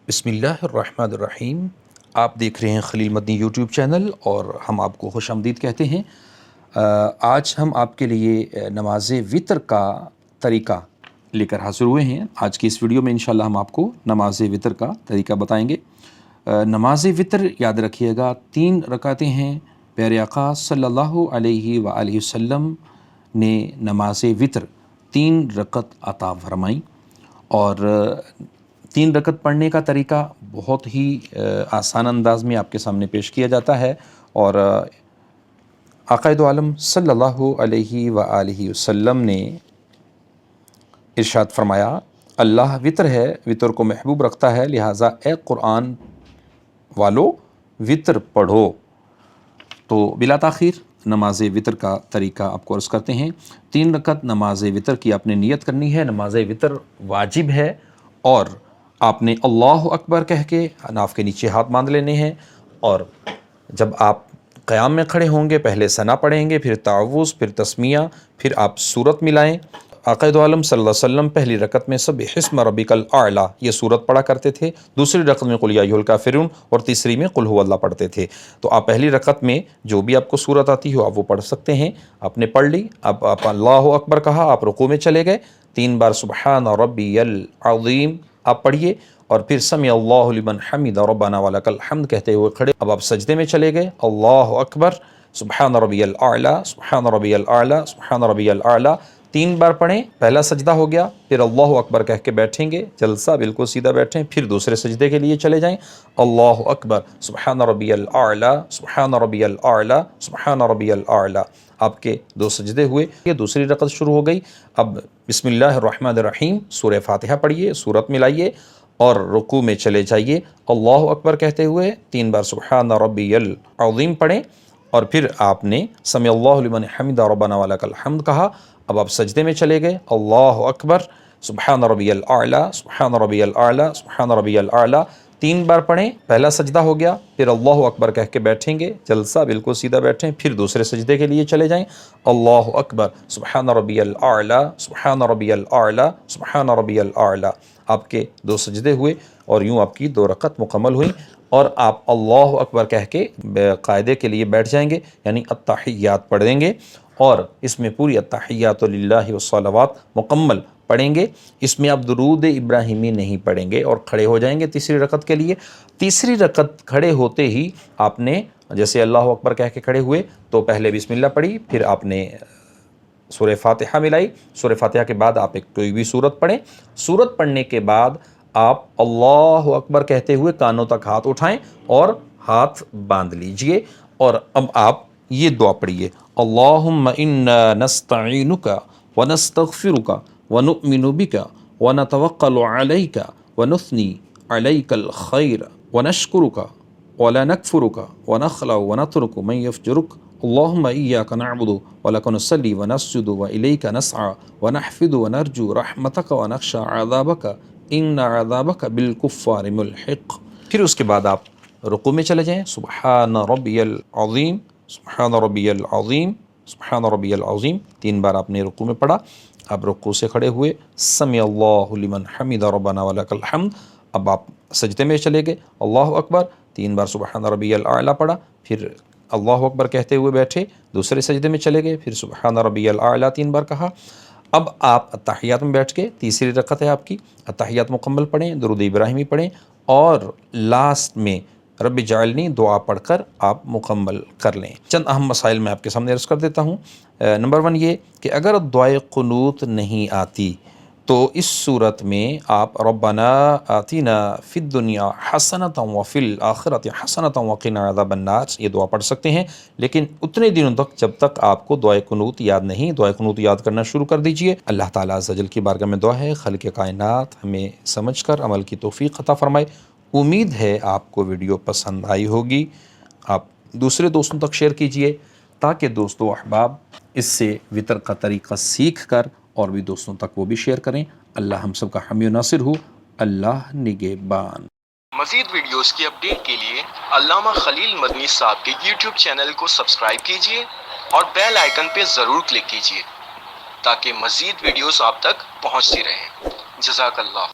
بسم اللہ الرحمن الرحیم۔ آپ دیکھ رہے ہیں خلیل مدنی یوٹیوب چینل اور ہم آپ کو خوش آمدید کہتے ہیں۔ آج ہم آپ کے لیے نماز وطر کا طریقہ لے کر حاضر ہوئے ہیں۔ آج کی اس ویڈیو میں انشاءاللہ ہم آپ کو نماز وطر کا طریقہ بتائیں گے۔ نماز وطر یاد رکھیے گا 3 رکعتیں ہیں۔ پیارے آقا صلی اللہ علیہ وآلہ وسلم نے نماز وطر 3 رکعت عطا فرمائیں، اور 3 رکعت پڑھنے کا طریقہ بہت ہی آسان انداز میں آپ کے سامنے پیش کیا جاتا ہے، اور آقا دو عالم صلی اللہ علیہ وآلہ وسلم نے ارشاد فرمایا، اللہ وطر ہے، وطر کو محبوب رکھتا ہے، لہٰذا اے قرآن والو وطر پڑھو۔ تو بلا تاخیر نماز وطر کا طریقہ آپ کو عرض کرتے ہیں۔ 3 رکعت نماز وطر کی آپ نے نیت کرنی ہے۔ نماز وطر واجب ہے، اور آپ نے اللہ اکبر کہہ کے ناف کے نیچے ہاتھ باندھ لینے ہیں، اور جب آپ قیام میں کھڑے ہوں گے پہلے ثنا پڑھیں گے، پھر تعوذ، پھر تسمیہ، پھر آپ سورت ملائیں۔ آقا دو عالم صلی اللہ علیہ وسلم پہلی رکعت میں سبح اسم ربک الاعلی یہ سورت پڑھا کرتے تھے، دوسری رکعت میں قل یا ایھا الکافرون، اور تیسری میں قل ھو اللہ پڑھتے تھے۔ تو آپ پہلی رکعت میں جو بھی آپ کو سورت آتی ہو آپ وہ پڑھ سکتے ہیں۔ آپ نے پڑھ لی، اب آپ اللہ اکبر کہا، آپ رکوع میں چلے گئے، 3 بار سبحان ربی العظیم آپ پڑھیے، اور پھر سمع اللہ لمن حمد ربنا ولک الحمد کہتے ہوئے کھڑے۔ اب آپ سجدے میں چلے گئے، اللہ اکبر، سبحان ربی الاعلی، سبحان ربی الاعلی، سبحان ربی الاعلی 3 بار پڑھیں۔ پہلا سجدہ ہو گیا، پھر اللہ اکبر کہہ کے بیٹھیں گے، جلسہ بالکل سیدھا بیٹھیں، پھر دوسرے سجدے کے لیے چلے جائیں، اللہ اکبر، سبحان ربی الاعلی، سبحان ربی الاعلی، سبحان ربی الاعلی۔ آپ کے 2 سجدے ہوئے، یہ دوسری رکعت شروع ہو گئی۔ اب بسم اللہ الرحمن الرحیم سورہ فاتحہ پڑھیے، سورت ملائیے، اور رکوع میں چلے جائیے، اللہ اکبر کہتے ہوئے 3 بار سبحان ربی العظیم پڑھیں، اور پھر آپ نے سمع اللہ لمن حمد ربنا ولک الحمد کہا۔ اب آپ سجدے میں چلے گئے، اللہ اکبر، سبحان ربی الاعلی، سبحان ربی الاعلی، سبحان ربی الاعلی 3 بار پڑھیں۔ پہلا سجدہ ہو گیا، پھر اللہ اکبر کہہ کے بیٹھیں گے، جلسہ بالکل سیدھا بیٹھیں، پھر دوسرے سجدے کے لیے چلے جائیں، اللہ اکبر، سبحان ربی الاعلی، سبحان ربی الاعلی، سبحان ربی الاعلی۔ آپ کے 2 سجدے ہوئے، اور یوں آپ کی 2 رکعت مکمل ہوئیں، اور آپ اللہ اکبر کہہ کے قاعدے کے لیے بیٹھ جائیں گے، یعنی التحیات پڑھ دیں گے، اور اس میں پوری التحیات للہ والصلوات مکمل پڑھیں گے۔ اس میں آپ درود ابراہیمی نہیں پڑھیں گے، اور کھڑے ہو جائیں گے تیسری رکعت کے لیے۔ تیسری رکعت کھڑے ہوتے ہی آپ نے جیسے اللہ اکبر کہہ کے کھڑے ہوئے تو پہلے بسم اللہ پڑھی، پھر آپ نے سورہ فاتحہ ملائی، سورہ فاتحہ کے بعد آپ کوئی بھی سورت پڑھیں۔ سورت پڑھنے کے بعد آپ اللہ اکبر کہتے ہوئے کانوں تک ہاتھ اٹھائیں اور ہاتھ باندھ لیجئے، اور اب آپ یہ دعا پڑھیے، اللہم انا نستعینک ونستغفرک ونؤمن بک ونتوکل علیک ونثنی علیک الخیر ونشکرک ولا نکفرک ونخلع ونترک من یفجرک اللہم ایاک نعبد ولک نصلی ونسجد والیک نسعی ونحفظ ونرجو رحمتک ونخشى عذابک ان عذابک بالکفار ملحق۔ پھر اس کے بعد آپ رکوع میں چلے جائیں، سبحان ربی العظیم، سبحان ربی العظیم، سبحان ربی العظیم 3 بار آپ نے رکوع میں پڑھا۔ اب رکوع سے کھڑے ہوئے، سمع اللہ لمن حمد ربنا ولک الحمد۔ اب آپ سجدے میں چلے گئے، اللہ اکبر 3 بار سبحان ربی الاعلی پڑھا، پھر اللہ اکبر کہتے ہوئے بیٹھے، دوسرے سجدے میں چلے گئے، پھر سبحان ربی الاعلی 3 بار کہا۔ اب آپ التحیات میں بیٹھ کے تیسری رکعت ہے آپ کی، التحیات مکمل پڑھیں، درود ابراہیمی پڑھیں، اور لاسٹ میں رب اجعلنی دعا پڑھ کر آپ مکمل کر لیں۔ چند اہم مسائل میں آپ کے سامنے عرض کر دیتا ہوں۔ نمبر 1 یہ کہ اگر دعائے قنوت نہیں آتی تو اس صورت میں آپ ربنا آتینا فی الدنیا حسنۃ وفی الآخرۃ حسنۃ وقنا عذاب النار یہ دعا پڑھ سکتے ہیں، لیکن اتنے دنوں تک جب تک آپ کو دعائے قنوت یاد نہیں، دعائے قنوت یاد کرنا شروع کر دیجئے۔ اللہ تعالیٰ عز و جل کی بارگاہ میں دعا ہے خالق کائنات ہمیں سمجھ کر عمل کی توفیق عطا فرمائے۔ امید ہے آپ کو ویڈیو پسند آئی ہوگی، آپ دوسرے دوستوں تک شیئر کیجئے تاکہ دوست و احباب اس سے وطر کا طریقہ سیکھ کر اور بھی دوستوں تک وہ بھی شیئر کریں۔ اللہ ہم سب کا حامی و ناصر ہو، اللہ نگہبان۔ مزید ویڈیوز کی اپڈیٹ کے لیے علامہ خلیل مدنی صاحب کے یوٹیوب چینل کو سبسکرائب کیجئے اور بیل آئیکن پہ ضرور کلک کیجئے تاکہ مزید ویڈیوز آپ تک پہنچتی رہیں۔ جزاک اللہ۔